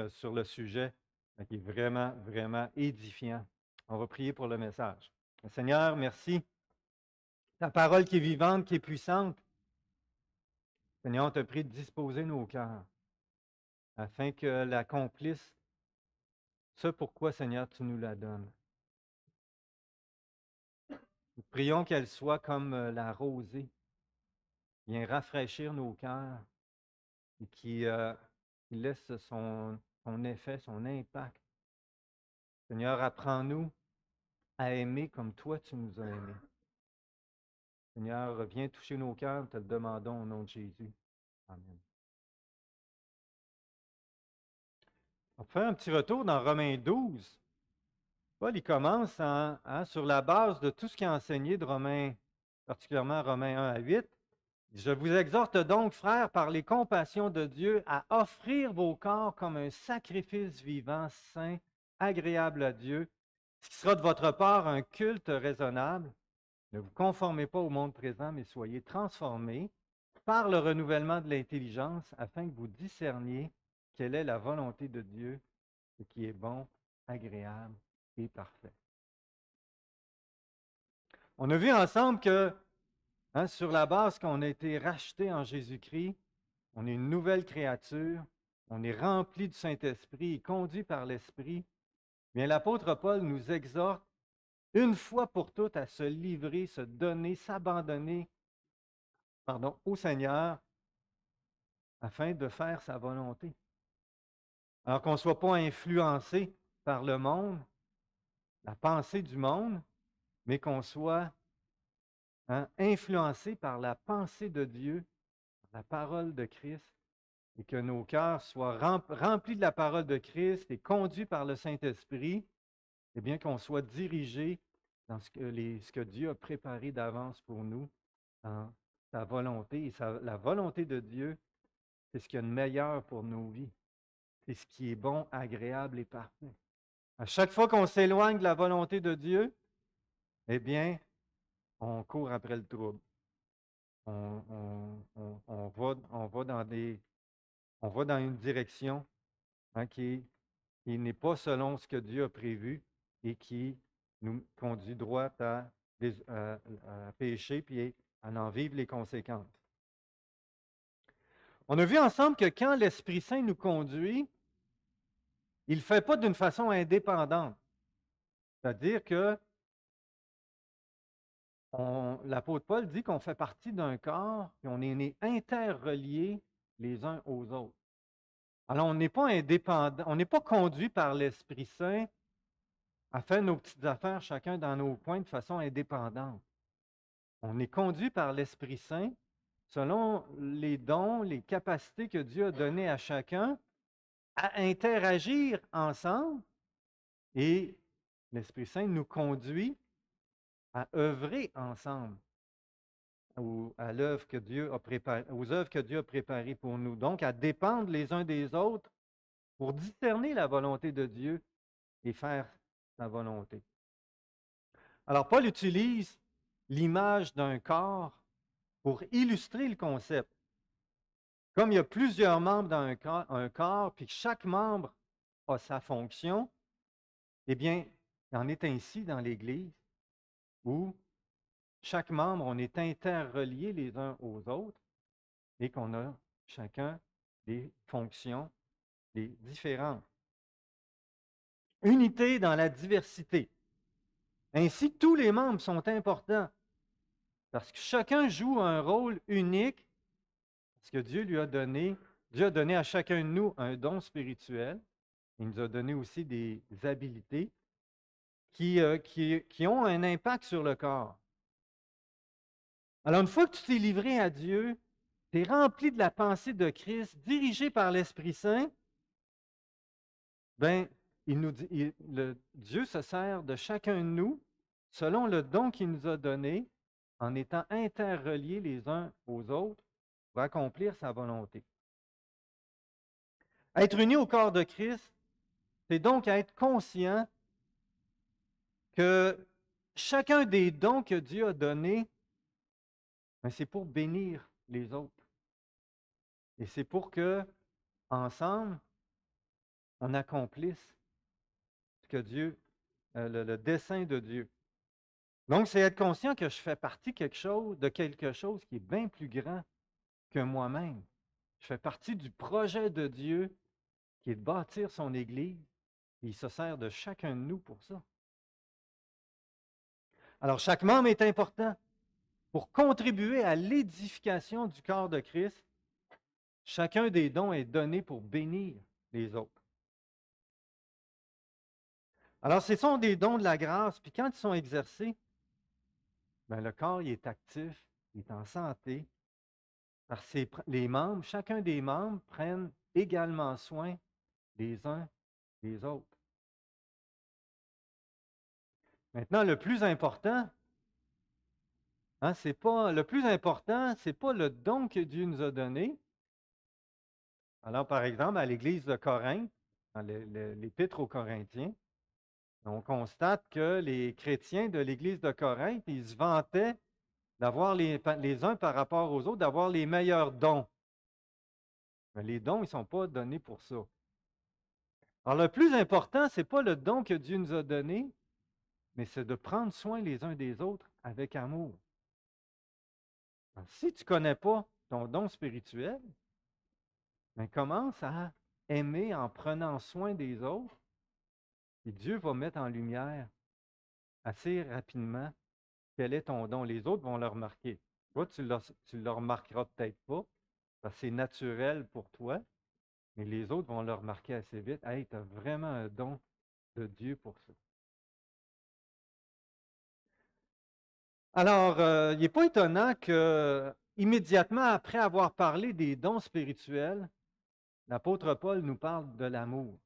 sur le sujet qui est vraiment, vraiment édifiant. On va prier pour le message. Seigneur, merci. Ta parole qui est vivante, qui est puissante. Seigneur, on te prie de disposer nos cœurs afin qu'elle accomplisse ce pourquoi, Seigneur, tu nous la donnes. Nous prions qu'elle soit comme la rosée, qui vient rafraîchir nos cœurs et qui laisse son effet, son impact. Seigneur, apprends-nous à aimer comme toi tu nous as aimés. Seigneur, viens toucher nos cœurs, te le demandons au nom de Jésus. Amen. On fait un petit retour dans Romains 12. Paul, il commence sur la base de tout ce qu'il a enseigné de Romains, particulièrement Romains 1 à 8. Je vous exhorte donc, frères, par les compassions de Dieu, à offrir vos corps comme un sacrifice vivant, saint, agréable à Dieu, ce qui sera de votre part un culte raisonnable. Ne vous conformez pas au monde présent, mais soyez transformés par le renouvellement de l'intelligence, afin que vous discerniez quelle est la volonté de Dieu, ce qui est bon, agréable et parfait. On a vu ensemble que, sur la base qu'on a été racheté en Jésus-Christ, on est une nouvelle créature, on est rempli du Saint-Esprit et conduit par l'Esprit. Bien, l'apôtre Paul nous exhorte une fois pour toutes à se livrer, se donner, s'abandonner, au Seigneur afin de faire sa volonté. Alors qu'on ne soit pas influencé par le monde, la pensée du monde, mais qu'on soit influencé par la pensée de Dieu, la parole de Christ, et que nos cœurs soient remplis de la parole de Christ et conduits par le Saint-Esprit, et bien qu'on soit dirigé dans ce que Dieu a préparé d'avance pour nous, dans sa volonté. Et la volonté de Dieu, c'est ce qu'il y a de meilleur pour nos vies. C'est ce qui est bon, agréable et parfait. À chaque fois qu'on s'éloigne de la volonté de Dieu, eh bien, on court après le trouble. On va dans une direction qui n'est pas selon ce que Dieu a prévu et qui nous conduit droit à pécher puis à en vivre les conséquences. On a vu ensemble que quand l'Esprit Saint nous conduit, il ne le fait pas d'une façon indépendante. C'est-à-dire que l'apôtre Paul dit qu'on fait partie d'un corps et on est né interreliés les uns aux autres. Alors, on n'est pas indépendant, on n'est pas conduit par l'Esprit Saint à faire nos petites affaires chacun dans nos coins de façon indépendante. On est conduit par l'Esprit Saint selon les dons, les capacités que Dieu a données à chacun à interagir ensemble et l'Esprit Saint nous conduit à œuvrer ensemble à l'œuvre que Dieu a préparée, aux œuvres que Dieu a préparées pour nous. Donc, à dépendre les uns des autres pour discerner la volonté de Dieu et faire sa volonté. Alors, Paul utilise l'image d'un corps pour illustrer le concept. Comme il y a plusieurs membres dans un corps, puis que chaque membre a sa fonction, eh bien, il en est ainsi dans l'Église, où chaque membre, on est interreliés les uns aux autres et qu'on a chacun des fonctions différentes. Unité dans la diversité. Ainsi, tous les membres sont importants parce que chacun joue un rôle unique, parce que Dieu lui a donné. Dieu a donné à chacun de nous un don spirituel. Il nous a donné aussi des habilités qui ont un impact sur le corps. Alors, une fois que tu t'es livré à Dieu, tu es rempli de la pensée de Christ, dirigé par l'Esprit Saint, bien, Dieu se sert de chacun de nous selon le don qu'il nous a donné, en étant interreliés les uns aux autres pour accomplir sa volonté. Être unis au corps de Christ, c'est donc être conscient que chacun des dons que Dieu a donnés, ben, c'est pour bénir les autres. Et c'est pour que, ensemble, on accomplisse ce que Dieu, le dessein de Dieu. Donc, c'est être conscient que je fais partie de quelque chose qui est bien plus grand que moi-même. Je fais partie du projet de Dieu qui est de bâtir son Église. Et il se sert de chacun de nous pour ça. Alors, chaque membre est important. Pour contribuer à l'édification du corps de Christ, chacun des dons est donné pour bénir les autres. Alors, ce sont des dons de la grâce, puis quand ils sont exercés, bien, le corps il est actif, il est en santé, parce que les membres, chacun des membres prennent également soin des uns des autres. Maintenant, le plus important, c'est pas le don que Dieu nous a donné. Alors, par exemple, à l'Église de Corinthe, dans l'Épître aux Corinthiens, on constate que les chrétiens de l'Église de Corinthe, ils se vantaient d'avoir les uns par rapport aux autres, d'avoir les meilleurs dons. Mais les dons, ils ne sont pas donnés pour ça. Alors, le plus important, ce n'est pas le don que Dieu nous a donné, mais c'est de prendre soin les uns des autres avec amour. Alors, si tu ne connais pas ton don spirituel, ben commence à aimer en prenant soin des autres, et Dieu va mettre en lumière assez rapidement quel est ton don. Les autres vont le remarquer. Toi, tu ne le remarqueras peut-être pas, parce que c'est naturel pour toi, mais les autres vont le remarquer assez vite. Hey, tu as vraiment un don de Dieu pour ça. Alors, il n'est pas étonnant que, immédiatement après avoir parlé des dons spirituels, l'apôtre Paul nous parle de l'amour.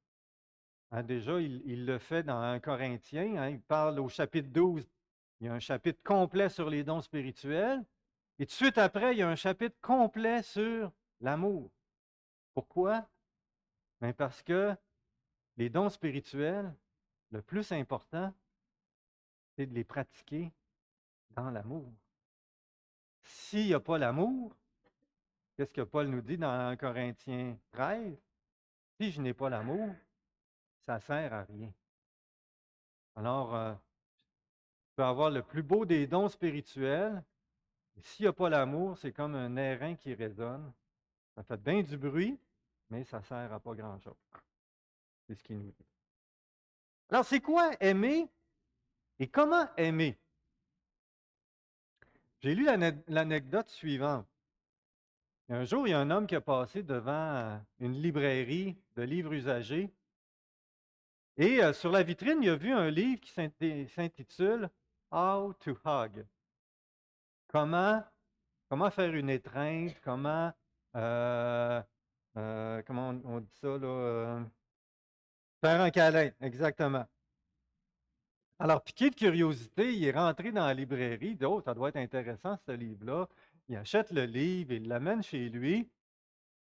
Déjà, il le fait dans 1 Corinthiens. Il parle au chapitre 12. Il y a un chapitre complet sur les dons spirituels. Et tout de suite après, il y a un chapitre complet sur l'amour. Pourquoi? Bien parce que les dons spirituels, le plus important, c'est de les pratiquer dans l'amour. S'il n'y a pas l'amour, qu'est-ce que Paul nous dit dans 1 Corinthiens 13? Si je n'ai pas l'amour, ça ne sert à rien. Alors, tu peux avoir le plus beau des dons spirituels, et s'il n'y a pas l'amour, c'est comme un airain qui résonne. Ça fait bien du bruit, mais ça ne sert à pas grand-chose. C'est ce qu'il nous dit. Alors, c'est quoi aimer et comment aimer? J'ai lu l'anecdote suivante. Un jour, il y a un homme qui a passé devant une librairie de livres usagés et sur la vitrine, il a vu un livre qui s'intitule How to Hug. Comment faire une étreinte, comment on dit ça, là, faire un câlin, exactement. Alors, piqué de curiosité, il est rentré dans la librairie, il dit, oh, ça doit être intéressant ce livre-là. Il achète le livre, il l'amène chez lui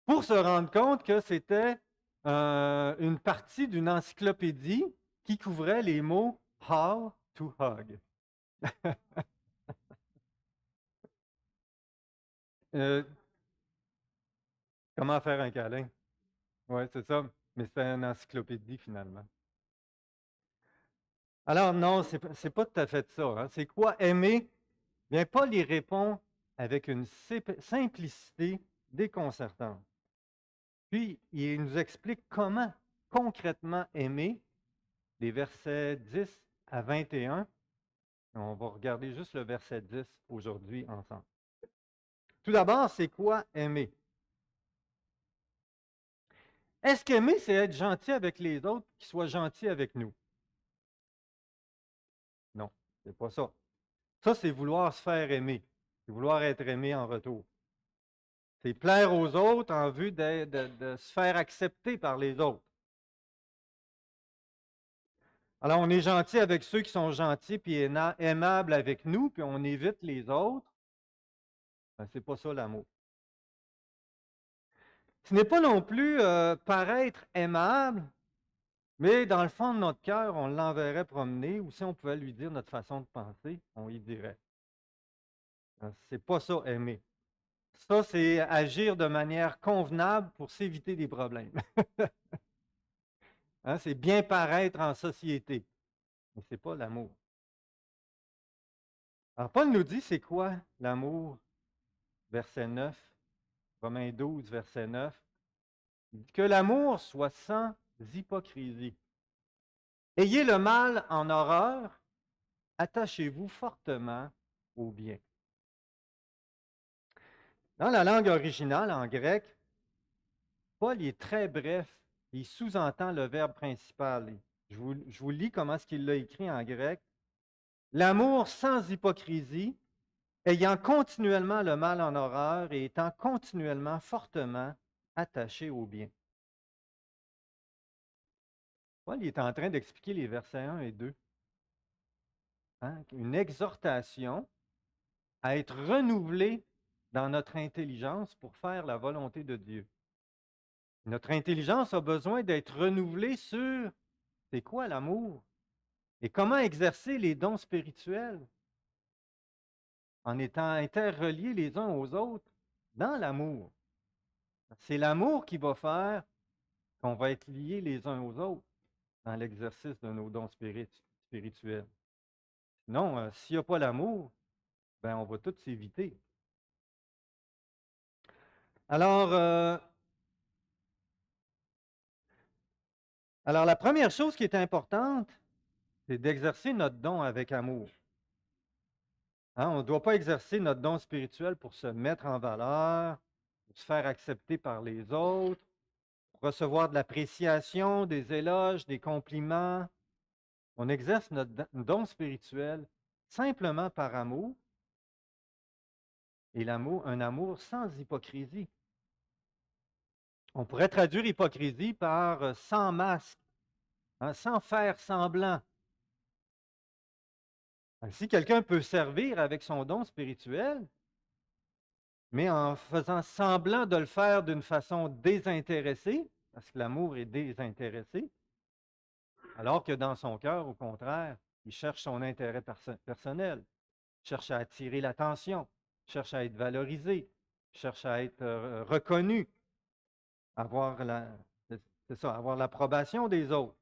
pour se rendre compte que c'était une partie d'une encyclopédie qui couvrait les mots How to Hug. Euh, comment faire un câlin? Oui, c'est ça. Mais c'était une encyclopédie finalement. Alors, non, c'est pas tout à fait ça. Hein. C'est quoi aimer? Bien, Paul y répond avec une simplicité déconcertante. Puis, il nous explique comment concrètement aimer, des versets 10 à 21. On va regarder juste le verset 10 aujourd'hui ensemble. Tout d'abord, c'est quoi aimer? Est-ce qu'aimer, c'est être gentil avec les autres, qu'ils soient gentils avec nous? Non, c'est pas ça. Ça, c'est vouloir se faire aimer. C'est vouloir être aimé en retour. C'est plaire aux autres en vue de se faire accepter par les autres. Alors, on est gentil avec ceux qui sont gentils puis aimables avec nous, puis on évite les autres. Ben, c'est pas ça l'amour. Ce n'est pas non plus paraître aimable, mais dans le fond de notre cœur, on l'enverrait promener, ou si on pouvait lui dire notre façon de penser, on y dirait. C'est pas ça aimer. Ça, c'est agir de manière convenable pour s'éviter des problèmes. Hein, c'est bien paraître en société. Mais ce n'est pas l'amour. Alors, Paul nous dit, c'est quoi l'amour? Verset 9, Romains 12, verset 9. Il dit que l'amour soit sans hypocrisie. Ayez le mal en horreur, attachez-vous fortement au bien. Dans la langue originale, en grec, Paul est très bref. Il sous-entend le verbe principal. Je vous lis comment est-ce qu'il l'a écrit en grec. L'amour sans hypocrisie, ayant continuellement le mal en horreur et étant continuellement fortement attaché au bien. Paul est en train d'expliquer les versets 1 et 2. Hein, une exhortation à être renouvelé dans notre intelligence pour faire la volonté de Dieu. Notre intelligence a besoin d'être renouvelée sur c'est quoi l'amour et comment exercer les dons spirituels en étant interreliés les uns aux autres dans l'amour. C'est l'amour qui va faire qu'on va être liés les uns aux autres dans l'exercice de nos dons spirituels. Sinon, s'il n'y a pas l'amour, ben on va tous s'éviter. Alors, la première chose qui est importante, c'est d'exercer notre don avec amour. Hein, on ne doit pas exercer notre don spirituel pour se mettre en valeur, pour se faire accepter par les autres, pour recevoir de l'appréciation, des éloges, des compliments. On exerce notre don spirituel simplement par amour, et l'amour, un amour sans hypocrisie. On pourrait traduire hypocrisie par sans masque, hein, sans faire semblant. Si quelqu'un peut servir avec son don spirituel, mais en faisant semblant de le faire d'une façon désintéressée, parce que l'amour est désintéressé, alors que dans son cœur, au contraire, il cherche son intérêt personnel, cherche à attirer l'attention, cherche à être valorisé, cherche à être reconnu, avoir avoir l'approbation des autres.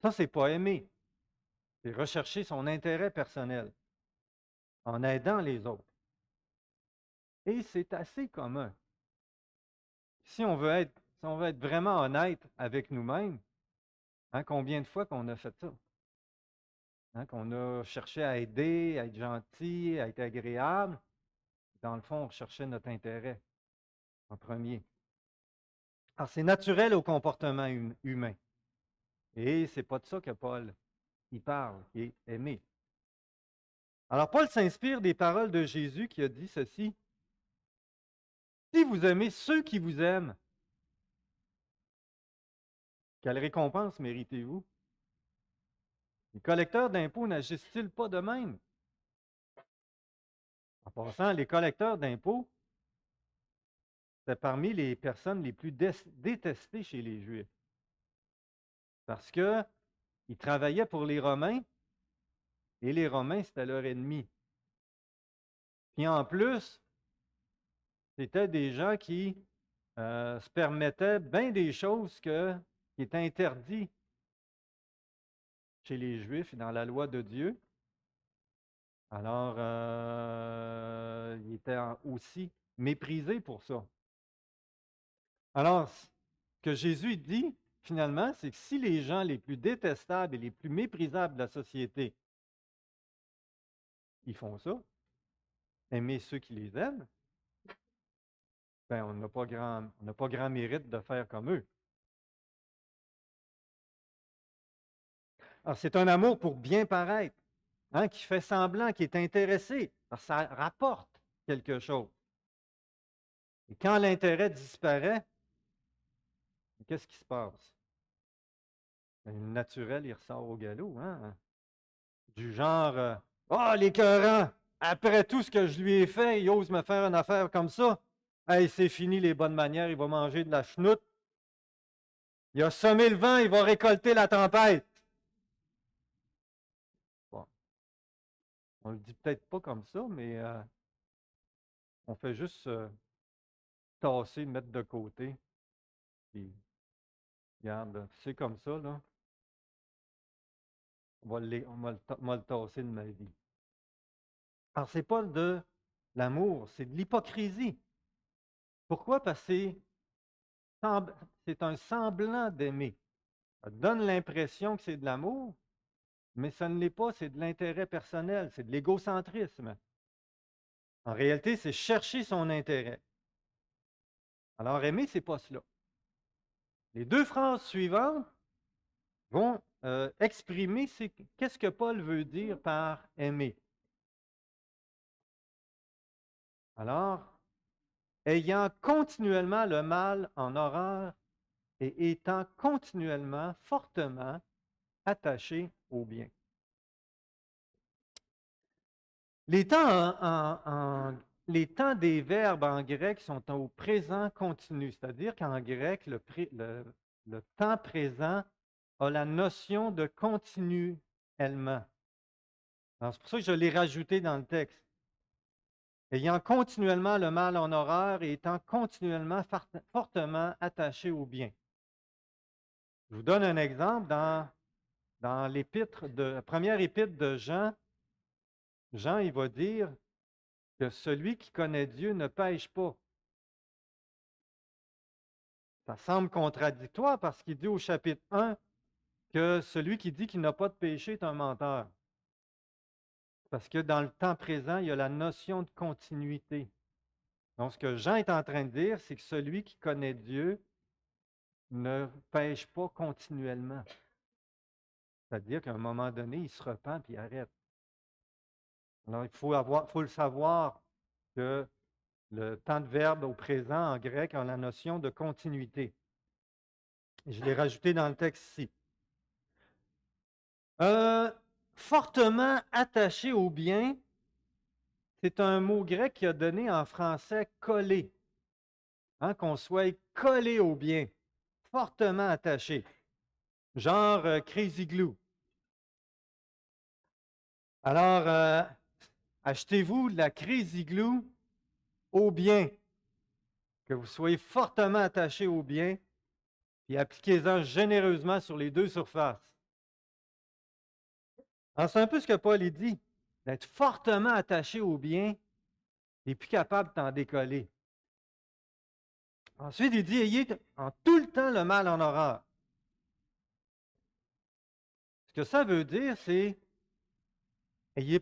Ça, c'est pas aimer. C'est rechercher son intérêt personnel en aidant les autres. Et c'est assez commun. Si on veut être vraiment honnête avec nous-mêmes, hein, combien de fois qu'on a fait ça? Hein, qu'on a cherché à aider, à être gentil, à être agréable. Dans le fond, on cherchait notre intérêt en premier. Alors, c'est naturel au comportement humain. Et c'est pas de ça que Paul y parle, qui est aimer. Alors, Paul s'inspire des paroles de Jésus qui a dit ceci. Si vous aimez ceux qui vous aiment, quelle récompense méritez-vous? Les collecteurs d'impôts n'agissent-ils pas de même? En passant, les collecteurs d'impôts, c'est parmi les personnes les plus détestées chez les Juifs. Parce qu'ils travaillaient pour les Romains et les Romains, c'était leur ennemi. Puis en plus, c'était des gens qui se permettaient bien des choses qui étaient interdites chez les Juifs et dans la loi de Dieu. Alors, ils étaient aussi méprisés pour ça. Alors, ce que Jésus dit, finalement, c'est que si les gens les plus détestables et les plus méprisables de la société, ils font ça, aimer ceux qui les aiment, ben on n'a pas grand mérite de faire comme eux. Alors, c'est un amour pour bien paraître, hein, qui fait semblant, qui est intéressé, parce que ça rapporte quelque chose. Et quand l'intérêt disparaît, qu'est-ce qui se passe? Ben, le naturel, il ressort au galop, hein? Du genre, ah, l'écœurant! Après tout ce que je lui ai fait, il ose me faire une affaire comme ça. Hey, c'est fini les bonnes manières, il va manger de la chenoute. Il a semé le vent, il va récolter la tempête. Bon, on le dit peut-être pas comme ça, mais on fait juste tasser, mettre de côté. Puis Regarde, c'est comme ça, là. On va le tasser de ma vie. Alors, ce n'est pas de l'amour, c'est de l'hypocrisie. Pourquoi? Parce que c'est un semblant d'aimer. Ça donne l'impression que c'est de l'amour, mais ça ne l'est pas, c'est de l'intérêt personnel, c'est de l'égocentrisme. En réalité, c'est chercher son intérêt. Alors, aimer, ce n'est pas cela. Les deux phrases suivantes vont exprimer qu'est-ce que Paul veut dire par aimer. Alors, ayant continuellement le mal en horreur et étant continuellement, fortement attaché au bien. Les temps des verbes en grec sont au présent continu, c'est-à-dire qu'en grec, le temps présent a la notion de continuellement. C'est pour ça que je l'ai rajouté dans le texte. Ayant continuellement le mal en horreur et étant continuellement fortement attaché au bien. Je vous donne un exemple dans la première épître de Jean. Jean, il va dire que celui qui connaît Dieu ne pêche pas. Ça semble contradictoire parce qu'il dit au chapitre 1 que celui qui dit qu'il n'a pas de péché est un menteur. Parce que dans le temps présent, il y a la notion de continuité. Donc, ce que Jean est en train de dire, c'est que celui qui connaît Dieu ne pêche pas continuellement. C'est-à-dire qu'à un moment donné, il se repent et il arrête. Alors, il faut le savoir que le temps de verbe au présent en grec a la notion de continuité. Et je l'ai rajouté dans le texte ici. Fortement attaché au bien, c'est un mot grec qui a donné en français coller. Qu'on soit collé au bien, fortement attaché. Genre crazy glue. Alors, achetez-vous de la crazy glue au bien. Que vous soyez fortement attaché au bien, et appliquez-en généreusement sur les deux surfaces. Alors, c'est un peu ce que Paul dit, d'être fortement attaché au bien et plus capable de t'en décoller. Ensuite, il dit, ayez en tout le temps le mal en horreur. Ce que ça veut dire, c'est, ayez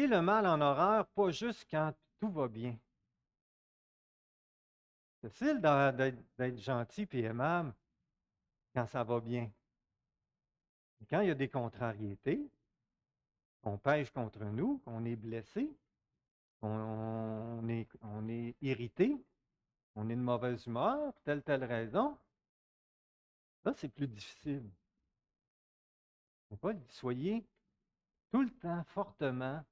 le mal en horreur, pas juste quand tout va bien. C'est facile d'être gentil et aimable quand ça va bien. Et quand il y a des contrariétés, on pêche contre nous, on est blessé, on est irrité, on est de mauvaise humeur, pour telle raison, là, c'est plus difficile. Il faut pas soyez tout le temps fortement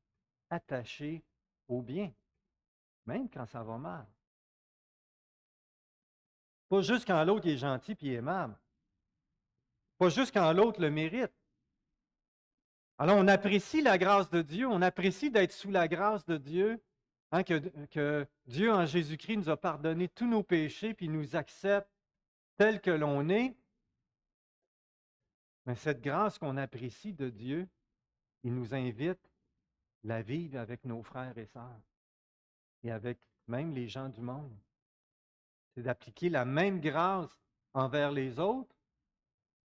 attaché au bien, même quand ça va mal. Pas juste quand l'autre est gentil et aimable. Pas juste quand l'autre le mérite. Alors, on apprécie la grâce de Dieu, on apprécie d'être sous la grâce de Dieu, que Dieu en Jésus-Christ nous a pardonné tous nos péchés, puis nous accepte tel que l'on est. Mais cette grâce qu'on apprécie de Dieu, il nous invite à la vivre avec nos frères et sœurs et avec même les gens du monde. C'est d'appliquer la même grâce envers les autres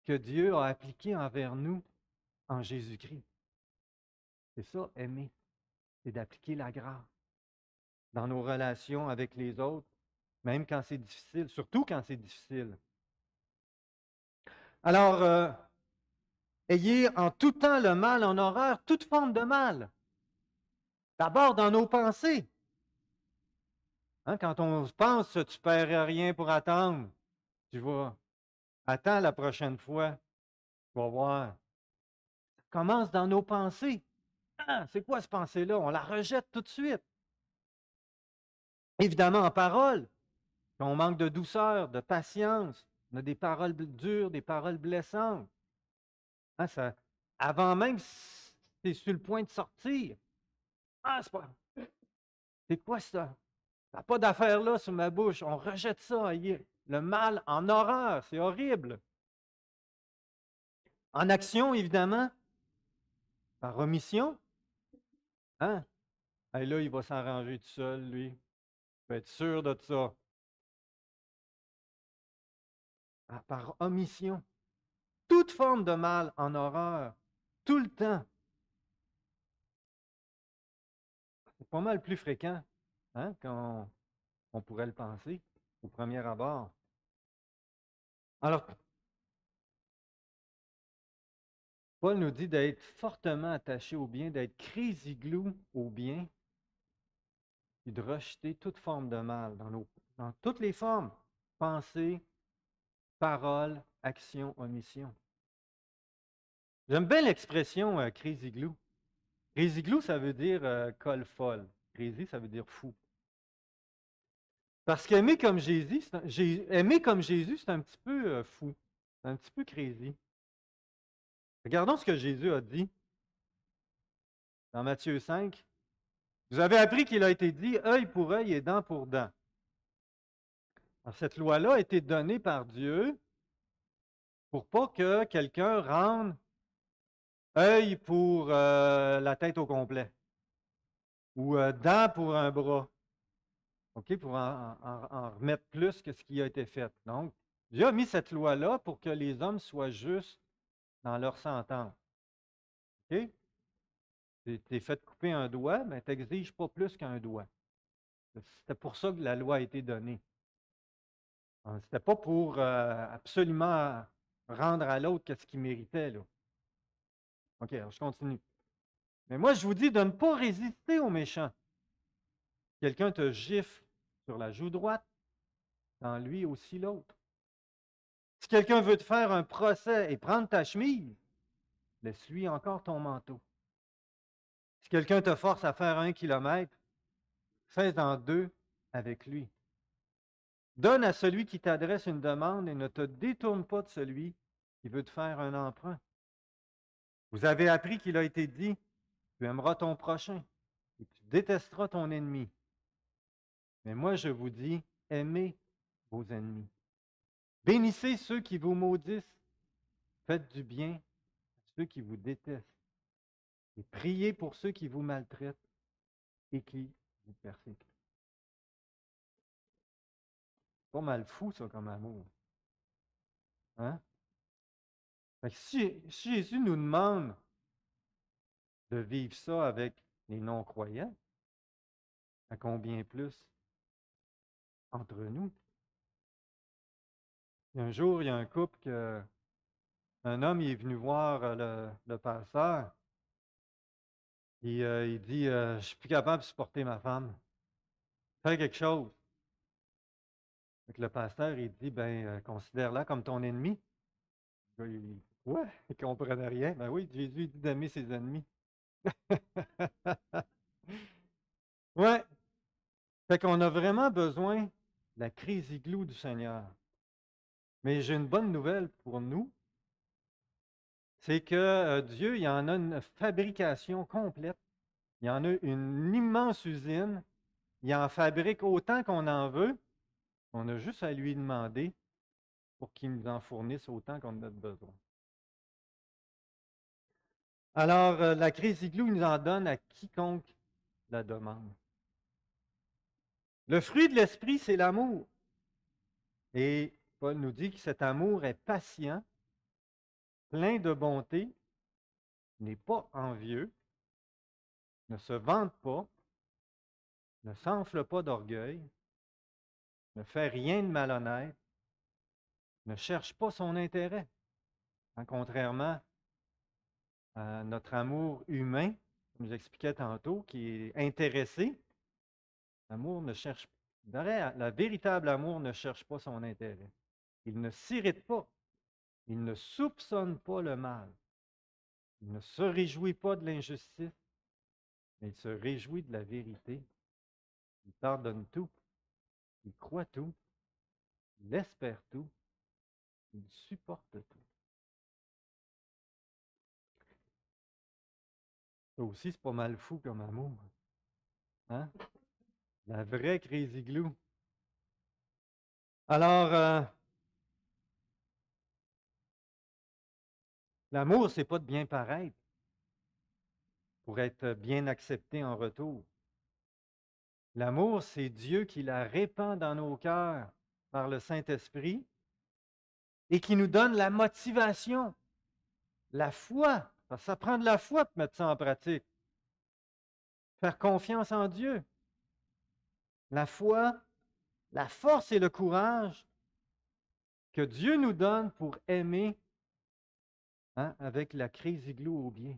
que Dieu a appliquée envers nous en Jésus-Christ. C'est ça, aimer. C'est d'appliquer la grâce dans nos relations avec les autres, même quand c'est difficile, surtout quand c'est difficile. Alors, ayez en tout temps le mal en horreur, toute forme de mal. D'abord dans nos pensées. Quand on pense, tu ne perds rien pour attendre, tu vas, attends la prochaine fois, tu vas voir. Ça commence dans nos pensées. C'est quoi cette pensée-là? On la rejette tout de suite. Évidemment, en parole, on manque de douceur, de patience, on a des paroles dures, des paroles blessantes. Avant même, c'est sur le point de sortir. C'est quoi ça? Ça n'a pas d'affaire là sur ma bouche. On rejette ça. Le mal en horreur, c'est horrible. En action, évidemment, par omission. Hein? Et là, il va s'arranger tout seul, lui. Il faut être sûr de ça. Ah, par omission. Toute forme de mal en horreur, tout le temps. C'est pas mal plus fréquent hein, qu'on pourrait le penser au premier abord. Alors, Paul nous dit d'être fortement attaché au bien, d'être crazy glue au bien, et de rejeter toute forme de mal dans toutes les formes, pensée, parole, action, omission. J'aime bien l'expression crazy glue. Crazy glue, ça veut dire colle folle. Crazy, ça veut dire fou. Parce qu'aimer comme Jésus, aimer comme Jésus, c'est un petit peu fou. C'est un petit peu crazy. Regardons ce que Jésus a dit dans Matthieu 5. Vous avez appris qu'il a été dit œil pour œil et dent pour dent. Alors, cette loi-là a été donnée par Dieu pour pas que quelqu'un rende œil pour la tête au complet ou dent pour un bras. OK, pour en remettre plus que ce qui a été fait. Donc, Dieu a mis cette loi-là pour que les hommes soient justes dans leur sentence. OK? Tu es fait couper un doigt, mais tu n'exiges pas plus qu'un doigt. C'était pour ça que la loi a été donnée. C'était pas pour absolument rendre à l'autre ce qu'il méritait. Là. OK, alors je continue. Mais moi, je vous dis de ne pas résister aux méchants. Quelqu'un te gifle sur la joue droite, dans lui aussi l'autre. Si quelqu'un veut te faire un procès et prendre ta chemise, laisse-lui encore ton manteau. Si quelqu'un te force à faire 1 kilomètre, fais-en 2 avec lui. Donne à celui qui t'adresse une demande et ne te détourne pas de celui qui veut te faire un emprunt. Vous avez appris qu'il a été dit, tu aimeras ton prochain et tu détesteras ton ennemi. Mais moi, je vous dis, aimez vos ennemis. Bénissez ceux qui vous maudissent. Faites du bien à ceux qui vous détestent. Et priez pour ceux qui vous maltraitent et qui vous persécutent. Pas mal fou, ça, comme amour. Hein? Fait que si Jésus nous demande de vivre ça avec les non-croyants, à combien plus entre nous? Un jour, il y a un couple un homme il est venu voir le pasteur et il dit je ne suis plus capable de supporter ma femme. Fais quelque chose. Fait que le pasteur, il dit considère-la comme ton ennemi. Ouais, il ne comprenait rien. Ben oui, Jésus dit d'aimer ses ennemis. Ouais. Fait qu'on a vraiment besoin de la crise igloo du Seigneur. Mais j'ai une bonne nouvelle pour nous. C'est que Dieu, il en a une fabrication complète. Il y en a une immense usine. Il en fabrique autant qu'on en veut. On a juste à lui demander pour qu'il nous en fournisse autant qu'on a besoin. Alors, la crise igloo nous en donne à quiconque la demande. Le fruit de l'esprit, c'est l'amour. Et Paul nous dit que cet amour est patient, plein de bonté, n'est pas envieux, ne se vante pas, ne s'enfle pas d'orgueil, ne fait rien de malhonnête, ne cherche pas son intérêt. Contrairement à notre amour humain, comme j'expliquais tantôt, qui est intéressé, l'amour ne cherche le véritable amour ne cherche pas son intérêt. Il ne s'irrite pas. Il ne soupçonne pas le mal. Il ne se réjouit pas de l'injustice, mais il se réjouit de la vérité. Il pardonne tout. Il croit tout. Il espère tout. Il supporte tout. Ça aussi, c'est pas mal fou comme amour. Hein? La vraie crazy glue. Alors, L'amour, c'est pas de bien paraître pour être bien accepté en retour. L'amour, c'est Dieu qui la répand dans nos cœurs par le Saint-Esprit et qui nous donne la motivation, la foi. Parce que ça prend de la foi pour mettre ça en pratique. Faire confiance en Dieu. La foi, la force et le courage que Dieu nous donne pour aimer, hein, avec la crise igloo au bien.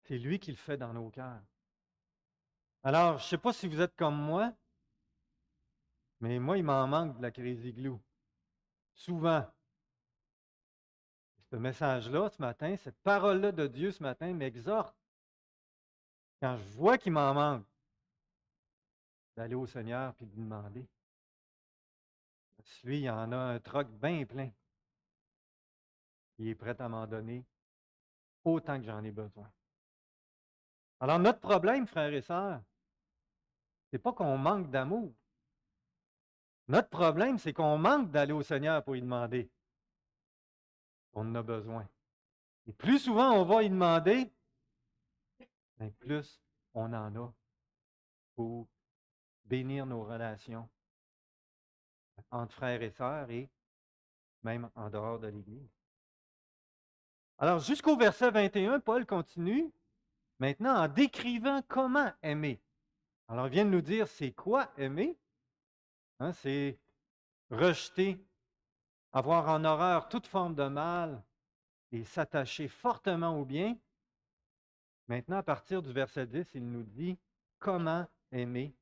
C'est lui qui le fait dans nos cœurs. Alors, je ne sais pas si vous êtes comme moi, mais moi, il m'en manque de la crise igloo. Souvent. Ce message-là ce matin, cette parole-là de Dieu ce matin m'exhorte. Quand je vois qu'il m'en manque, d'aller au Seigneur et de lui demander. Lui, il en a un troc bien plein. Il est prêt à m'en donner autant que j'en ai besoin. Alors, notre problème, frères et sœurs, c'est pas qu'on manque d'amour. Notre problème, c'est qu'on manque d'aller au Seigneur pour lui demander. On en a besoin. Et plus souvent on va y demander, bien plus on en a pour bénir nos relations entre frères et sœurs et même en dehors de l'Église. Alors, jusqu'au verset 21, Paul continue maintenant en décrivant comment aimer. Alors, il vient de nous dire c'est quoi aimer? Hein, c'est rejeter, avoir en horreur toute forme de mal et s'attacher fortement au bien. Maintenant, à partir du verset 10, il nous dit comment aimer.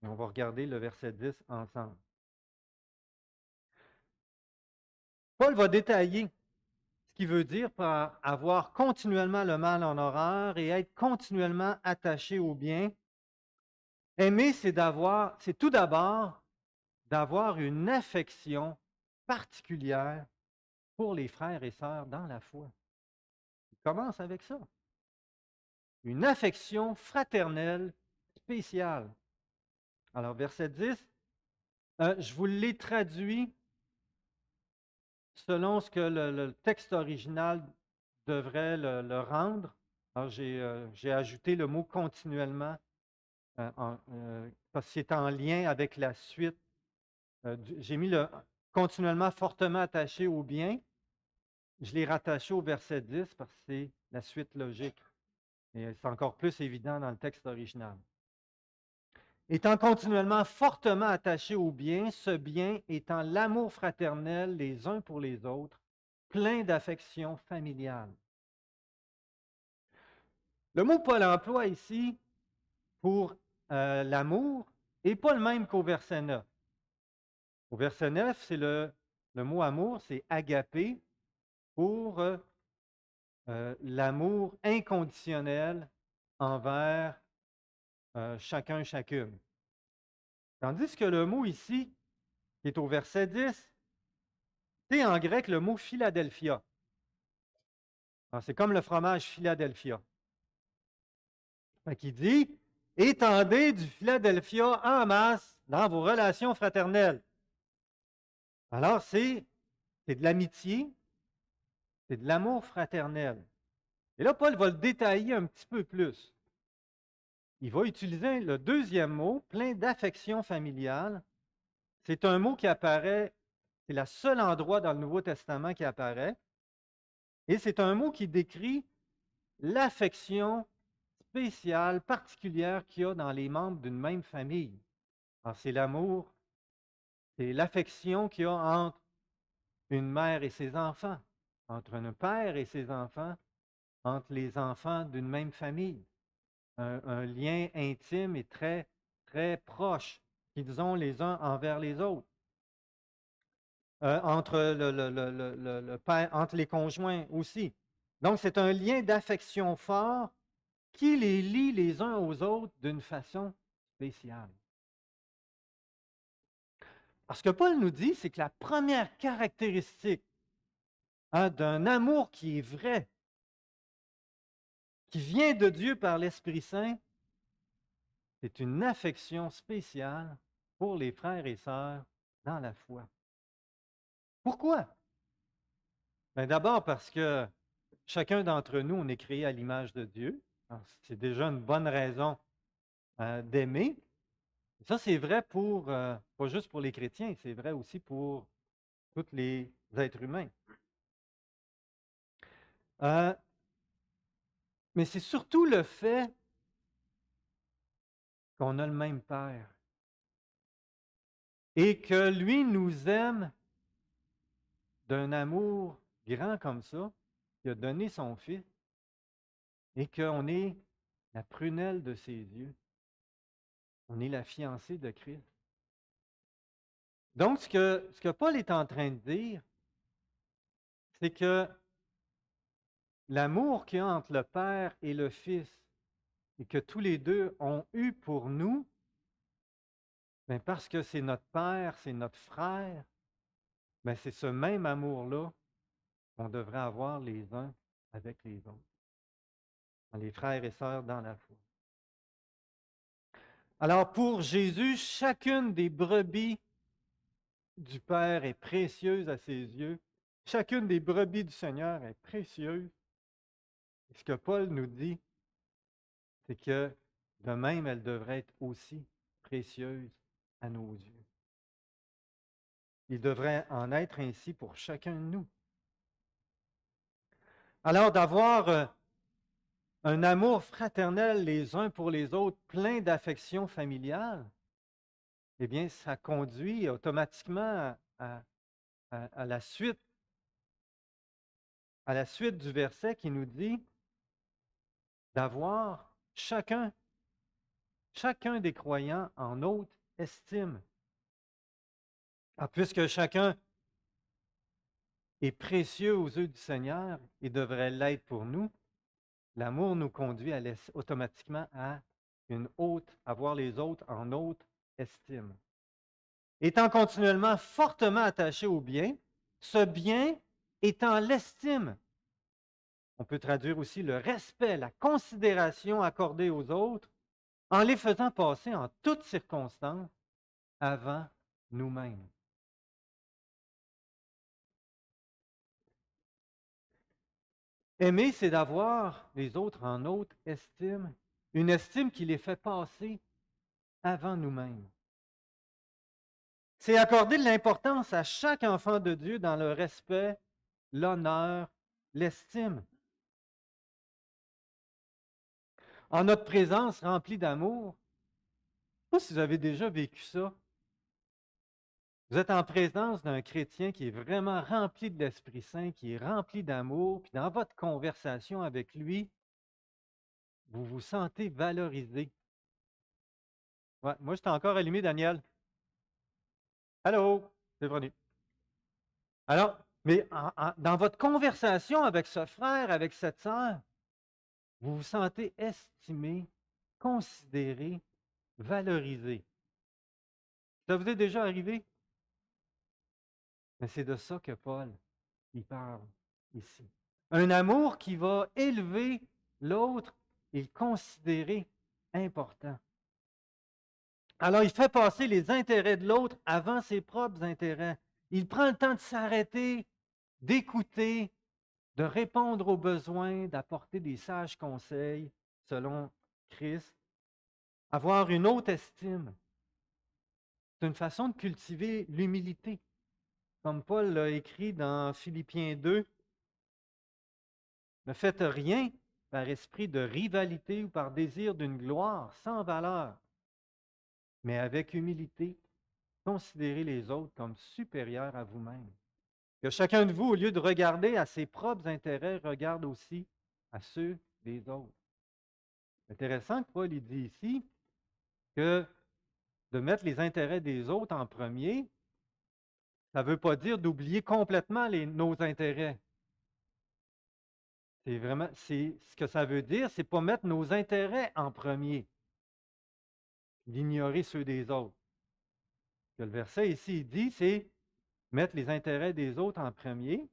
Et on va regarder le verset 10 ensemble. Paul va détailler ce qu'il veut dire par avoir continuellement le mal en horreur et être continuellement attaché au bien. Aimer, c'est tout d'abord d'avoir une affection particulière pour les frères et sœurs dans la foi. Il commence avec ça. Une affection fraternelle spéciale. Alors, verset 10, je vous l'ai traduit selon ce que le texte original devrait le rendre. Alors, j'ai ajouté le mot continuellement parce que c'est en lien avec la suite. J'ai mis le continuellement fortement attaché au bien. Je l'ai rattaché au verset 10 parce que c'est la suite logique. Et c'est encore plus évident dans le texte original. Étant continuellement fortement attaché au bien, ce bien étant l'amour fraternel les uns pour les autres, plein d'affection familiale. Le mot Paul emploie ici pour l'amour n'est pas le même qu'au verset 9. Au verset 9, c'est le mot amour, c'est agapé pour l'amour inconditionnel envers chacun, chacune. Tandis que le mot ici, qui est au verset 10, c'est en grec le mot Philadelphia. C'est comme le fromage Philadelphia. Qui dit étendez du Philadelphia en masse dans vos relations fraternelles. Alors, c'est de l'amitié, c'est de l'amour fraternel. Et là, Paul va le détailler un petit peu plus. Il va utiliser le deuxième mot, plein d'affection familiale. C'est un mot qui apparaît, c'est le seul endroit dans le Nouveau Testament qui apparaît. Et c'est un mot qui décrit l'affection spéciale, particulière qu'il y a dans les membres d'une même famille. Alors, c'est l'amour, c'est l'affection qu'il y a entre une mère et ses enfants, entre un père et ses enfants, entre les enfants d'une même famille. Un lien intime et très, très proche qu'ils ont les uns envers les autres. Entre le père, entre les conjoints aussi. Donc, c'est un lien d'affection fort qui les lie les uns aux autres d'une façon spéciale. Alors, ce que Paul nous dit, c'est que la première caractéristique d'un amour qui est vrai, qui vient de Dieu par l'Esprit Saint, c'est une affection spéciale pour les frères et sœurs dans la foi. Pourquoi? Ben, d'abord parce que chacun d'entre nous, on est créé à l'image de Dieu. Alors, c'est déjà une bonne raison d'aimer. Ça, c'est vrai pour, pas juste pour les chrétiens, c'est vrai aussi pour tous les êtres humains. Euh, mais c'est surtout le fait qu'on a le même Père et que lui nous aime d'un amour grand comme ça, qui a donné son Fils, et qu'on est la prunelle de ses yeux. On est la fiancée de Christ. Donc, ce que Paul est en train de dire, c'est que l'amour qu'il y a entre le Père et le Fils, et que tous les deux ont eu pour nous, bien parce que c'est notre Père, c'est notre frère, bien c'est ce même amour-là qu'on devrait avoir les uns avec les autres, les frères et sœurs dans la foi. Alors pour Jésus, chacune des brebis du Père est précieuse à ses yeux. Chacune des brebis du Seigneur est précieuse. Et ce que Paul nous dit, c'est que de même, elle devrait être aussi précieuse à nos yeux. Il devrait en être ainsi pour chacun de nous. Alors d'avoir un amour fraternel les uns pour les autres, plein d'affection familiale, eh bien, ça conduit automatiquement à la suite du verset qui nous dit d'avoir chacun des croyants en haute estime. Puisque chacun est précieux aux yeux du Seigneur et devrait l'être pour nous, l'amour nous conduit automatiquement à voir les autres en haute estime. Étant continuellement fortement attaché au bien, ce bien étant l'estime. On peut traduire aussi le respect, la considération accordée aux autres, en les faisant passer en toutes circonstances avant nous-mêmes. Aimer, c'est d'avoir les autres en haute estime, une estime qui les fait passer avant nous-mêmes. C'est accorder de l'importance à chaque enfant de Dieu dans le respect, l'honneur, l'estime. En notre présence remplie d'amour, je ne sais pas si vous avez déjà vécu ça. Vous êtes en présence d'un chrétien qui est vraiment rempli de l'Esprit Saint, qui est rempli d'amour, puis dans votre conversation avec lui, vous vous sentez valorisé. Ouais, moi, je suis encore allumé, Daniel. Allô, c'est revenu. Alors, mais dans votre conversation avec ce frère, avec cette sœur, vous vous sentez estimé, considéré, valorisé. Ça vous est déjà arrivé? Mais c'est de ça que Paul, il parle ici. Un amour qui va élever l'autre et le considérer important. Alors, il fait passer les intérêts de l'autre avant ses propres intérêts. Il prend le temps de s'arrêter, d'écouter, de répondre aux besoins, d'apporter des sages conseils selon Christ. Avoir une haute estime, c'est une façon de cultiver l'humilité. Comme Paul l'a écrit dans Philippiens 2, ne faites rien par esprit de rivalité ou par désir d'une gloire sans valeur, mais avec humilité, considérez les autres comme supérieurs à vous-même. Que chacun de vous, au lieu de regarder à ses propres intérêts, regarde aussi à ceux des autres. C'est intéressant que Paul il dit ici que de mettre les intérêts des autres en premier, ça ne veut pas dire d'oublier complètement nos intérêts. C'est ce que ça veut dire, c'est pas mettre nos intérêts en premier, d'ignorer ceux des autres. Ce que le verset ici dit, c'est mettre les intérêts des autres en premier,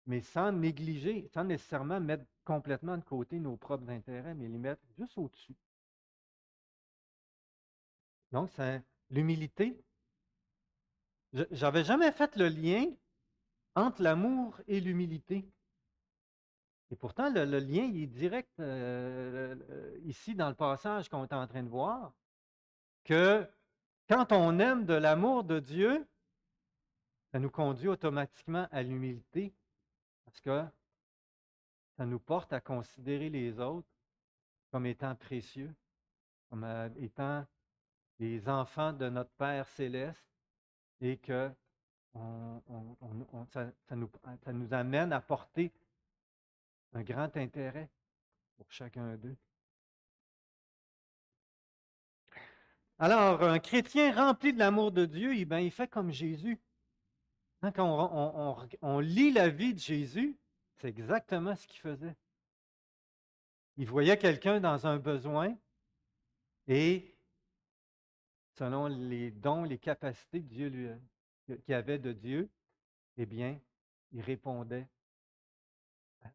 mais sans négliger, sans nécessairement mettre complètement de côté nos propres intérêts, mais les mettre juste au-dessus. Donc, c'est l'humilité. J'avais jamais fait le lien, entre l'amour et l'humilité. Et pourtant, le lien il est direct ici dans le passage qu'on est en train de voir, que quand on aime de l'amour de Dieu, ça nous conduit automatiquement à l'humilité, parce que ça nous porte à considérer les autres comme étant précieux, comme étant les enfants de notre Père céleste, et que ça nous amène à porter un grand intérêt pour chacun d'eux. Alors, un chrétien rempli de l'amour de Dieu, il fait comme Jésus. Hein, quand on lit la vie de Jésus, c'est exactement ce qu'il faisait. Il voyait quelqu'un dans un besoin et, selon les dons, les capacités que qu'il avait de Dieu, eh bien, il répondait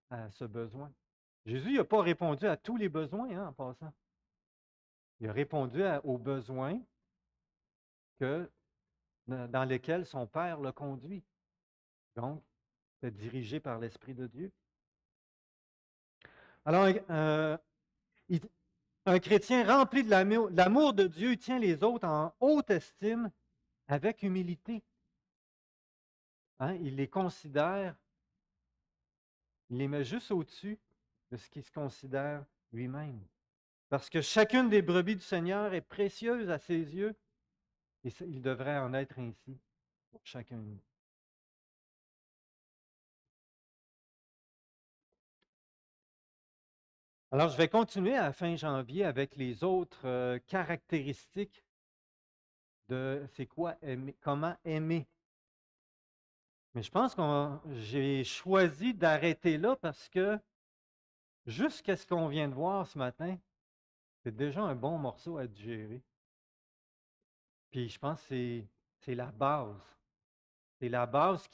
à ce besoin. Jésus n'a pas répondu à tous les besoins, hein, en passant. Il a répondu aux besoins dans lesquels son Père l'a conduit. Donc, c'est dirigé par l'Esprit de Dieu. Alors, un chrétien rempli de l'amour de Dieu tient les autres en haute estime avec humilité. Hein, il les considère, il les met juste au-dessus de ce qu'il se considère lui-même. Parce que chacune des brebis du Seigneur est précieuse à ses yeux, et il devrait en être ainsi pour chacun de nous. Alors, je vais continuer à fin janvier avec les autres caractéristiques de c'est quoi aimer, comment aimer. Mais je pense que j'ai choisi d'arrêter là parce que jusqu'à ce qu'on vient de voir ce matin, c'est déjà un bon morceau à digérer. Puis je pense que c'est la base. C'est la base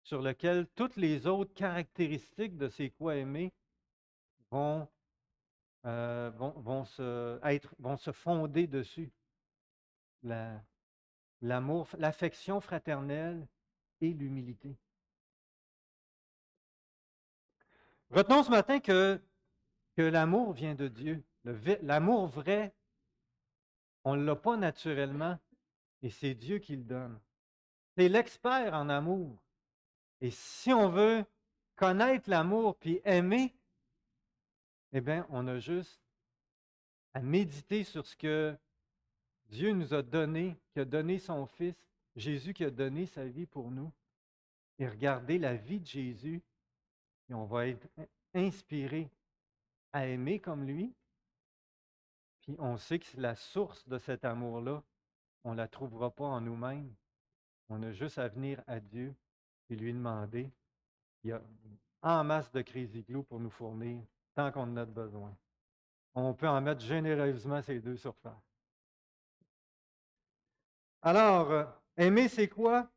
sur laquelle toutes les autres caractéristiques de c'est quoi aimer vont, vont se fonder dessus. L'amour, l'affection fraternelle et l'humilité. Retenons ce matin que l'amour vient de Dieu. L'amour vrai, on ne l'a pas naturellement et c'est Dieu qui le donne. C'est l'expert en amour. Et si on veut connaître l'amour puis aimer, eh bien, on a juste à méditer sur ce que Dieu nous a donné, qui a donné son Fils, Jésus qui a donné sa vie pour nous, et regarder la vie de Jésus, et on va être inspiré à aimer comme lui. Puis on sait que la source de cet amour-là, on ne la trouvera pas en nous-mêmes. On a juste à venir à Dieu et lui demander. Il y a en masse de Crazy Glue pour nous fournir tant qu'on en a besoin. On peut en mettre généreusement ces deux surfaces. Alors, aimer, c'est quoi?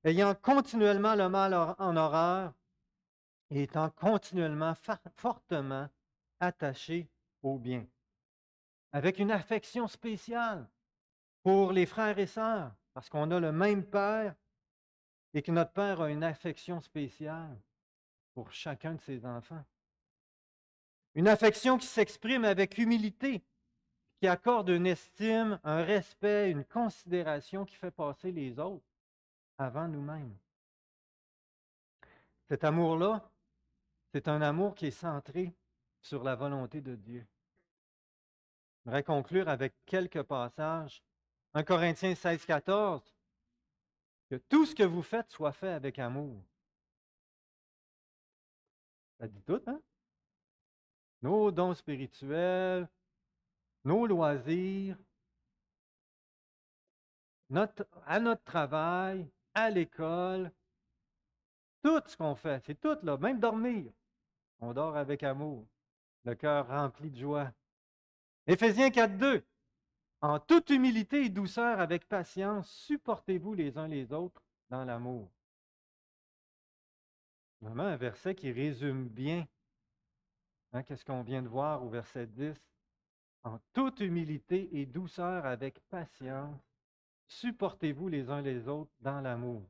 Ayant continuellement le mal en horreur et étant continuellement fortement attaché au bien. Avec une affection spéciale pour les frères et sœurs, parce qu'on a le même Père et que notre Père a une affection spéciale pour chacun de ses enfants. Une affection qui s'exprime avec humilité, qui accorde une estime, un respect, une considération qui fait passer les autres avant nous-mêmes. Cet amour-là, c'est un amour qui est centré sur la volonté de Dieu. Je voudrais conclure avec quelques passages. 1 Corinthiens 16, 14, que tout ce que vous faites soit fait avec amour. Ça dit tout, hein? Nos dons spirituels, nos loisirs, à notre travail, à l'école, tout ce qu'on fait, c'est tout là, même dormir. On dort avec amour, le cœur rempli de joie. Éphésiens 4, 2. En toute humilité et douceur, avec patience, supportez-vous les uns les autres dans l'amour. Vraiment un verset qui résume bien qu'est-ce qu'on vient de voir au verset 10. En toute humilité et douceur, avec patience, supportez-vous les uns les autres dans l'amour.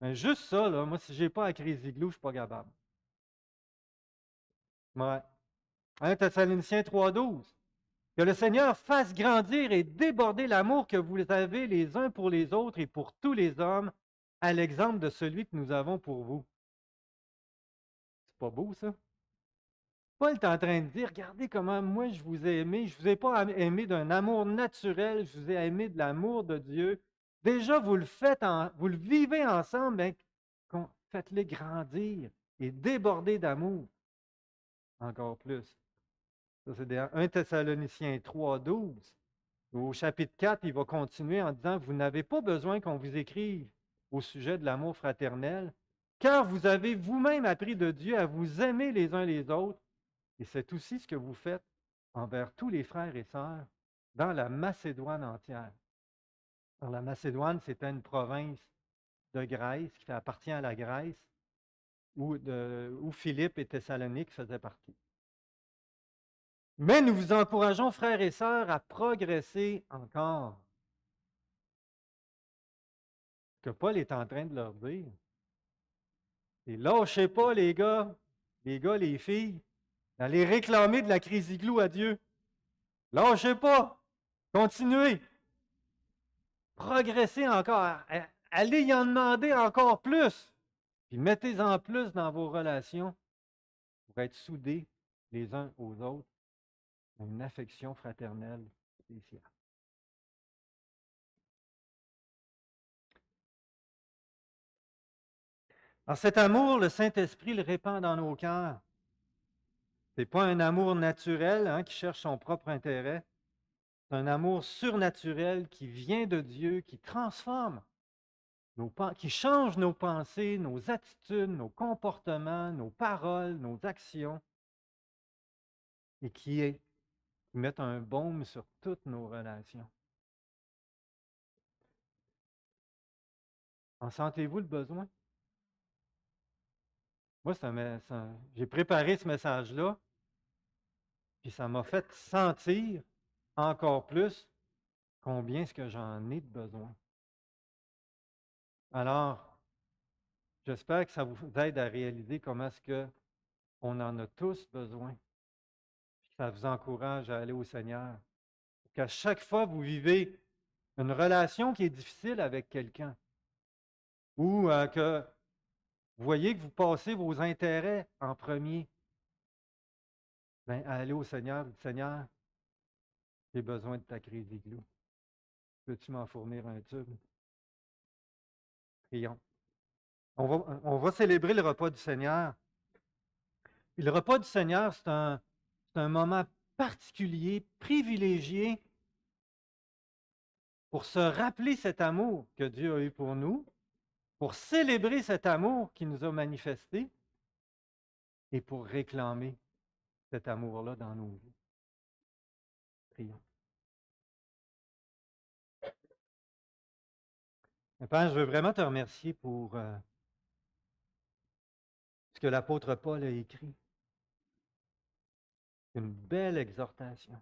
Mais juste ça, là, moi, si j'ai pas la crise igloo, je suis pas capable. Ouais. 1 Thessaloniciens 3,12. Que le Seigneur fasse grandir et déborder l'amour que vous avez les uns pour les autres et pour tous les hommes, à l'exemple de celui que nous avons pour vous. C'est pas beau, ça? Paul est en train de dire, regardez comment moi je vous ai aimé. Je ne vous ai pas aimé d'un amour naturel, je vous ai aimé de l'amour de Dieu. Déjà, vous le faites, vous le vivez ensemble, mais faites-le grandir et déborder d'amour encore plus. Ça, c'est 1 Thessaloniciens 3,12. Au chapitre 4, il va continuer en disant, vous n'avez pas besoin qu'on vous écrive au sujet de l'amour fraternel, car vous avez vous-même appris de Dieu à vous aimer les uns les autres, et c'est aussi ce que vous faites envers tous les frères et sœurs dans la Macédoine entière. Alors, la Macédoine, c'était une province de Grèce qui appartient à la Grèce, où Philippe et Thessalonique faisaient partie. Mais nous vous encourageons, frères et sœurs, à progresser encore. Ce que Paul est en train de leur dire. Et lâchez pas, les gars, les filles, d'aller réclamer de la crise igloo à Dieu. Lâchez pas. Continuez. Progressez encore. Allez y en demander encore plus. Puis mettez-en plus dans vos relations pour être soudés les uns aux autres dans une affection fraternelle spéciale. Alors cet amour, le Saint-Esprit le répand dans nos cœurs. Ce n'est pas un amour naturel qui cherche son propre intérêt. C'est un amour surnaturel qui vient de Dieu, qui transforme, qui change nos pensées, nos attitudes, nos comportements, nos paroles, nos actions, et qui met un baume sur toutes nos relations. En sentez-vous le besoin? Moi, j'ai préparé ce message-là, puis ça m'a fait sentir encore plus combien est-ce que j'en ai de besoin. Alors, j'espère que ça vous aide à réaliser comment est-ce qu'on en a tous besoin. Ça vous encourage à aller au Seigneur. Qu'à chaque fois que vous vivez une relation qui est difficile avec quelqu'un, ou que vous voyez que vous passez vos intérêts en premier, bien, allez au Seigneur. Seigneur, j'ai besoin de ta crise igloo. Peux-tu m'en fournir un tube? Prions. On va célébrer le repas du Seigneur. Et le repas du Seigneur, c'est un moment particulier, privilégié, pour se rappeler cet amour que Dieu a eu pour nous, pour célébrer cet amour qu'il nous a manifesté et pour réclamer cet amour-là dans nos vies. Prions. Père, je veux vraiment te remercier pour ce que l'apôtre Paul a écrit. Une belle exhortation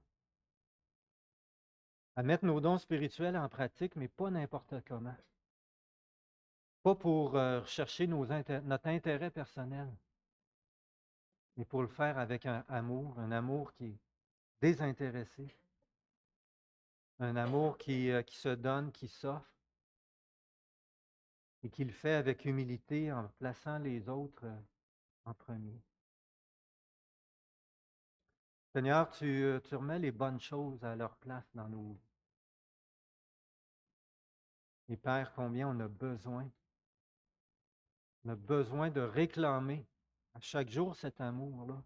à mettre nos dons spirituels en pratique, mais pas n'importe comment. Pas pour rechercher notre intérêt personnel, mais pour le faire avec un amour qui est désintéressé, un amour qui se donne, qui s'offre, et qui le fait avec humilité en plaçant les autres en premier. Seigneur, tu remets les bonnes choses à leur place dans nos vies. Et Père, combien on a besoin. On a besoin de réclamer à chaque jour cet amour-là.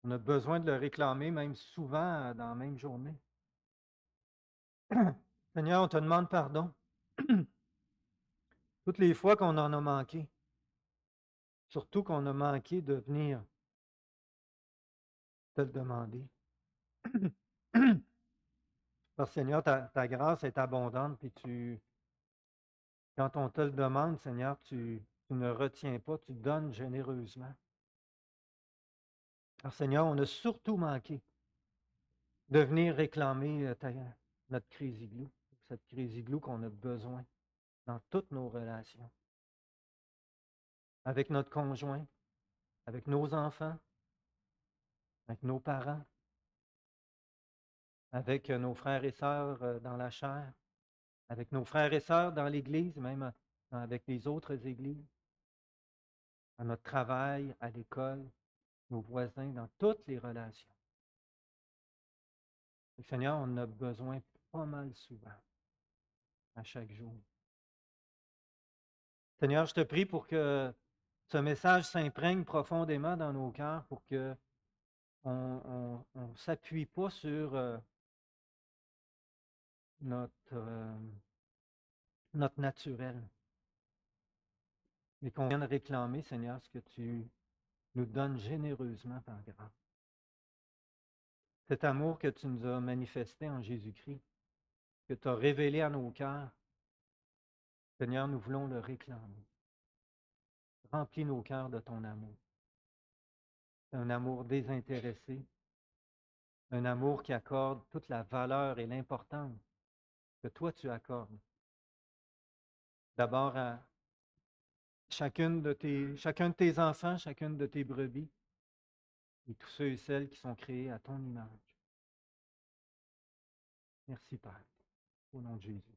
On a besoin de le réclamer même souvent dans la même journée. Seigneur, on te demande pardon toutes les fois qu'on en a manqué. Surtout qu'on a manqué de venir te le demander. Parce que Seigneur, ta grâce est abondante, puis quand on te le demande, Seigneur, tu ne retiens pas, tu donnes généreusement. Alors Seigneur, on a surtout manqué de venir réclamer notre crise igloo, cette crise igloo qu'on a besoin. dans toutes nos relations, avec notre conjoint, avec nos enfants, avec nos parents, avec nos frères et sœurs dans la chair, avec nos frères et sœurs dans l'Église, même avec les autres églises, à notre travail, à l'école, nos voisins, dans toutes les relations. Et Seigneur, on en a besoin pas mal souvent, à chaque jour. Seigneur, je te prie pour que ce message s'imprègne profondément dans nos cœurs, pour que on ne s'appuie pas sur notre naturel, mais qu'on vienne réclamer, Seigneur, ce que tu nous donnes généreusement par grâce. Cet amour que tu nous as manifesté en Jésus-Christ, que tu as révélé à nos cœurs, Seigneur, nous voulons le réclamer. Remplis nos cœurs de ton amour. Un amour désintéressé, un amour qui accorde toute la valeur et l'importance que toi tu accordes. D'abord à chacun de tes enfants, chacune de tes brebis, et tous ceux et celles qui sont créés à ton image. Merci, Père, au nom de Jésus.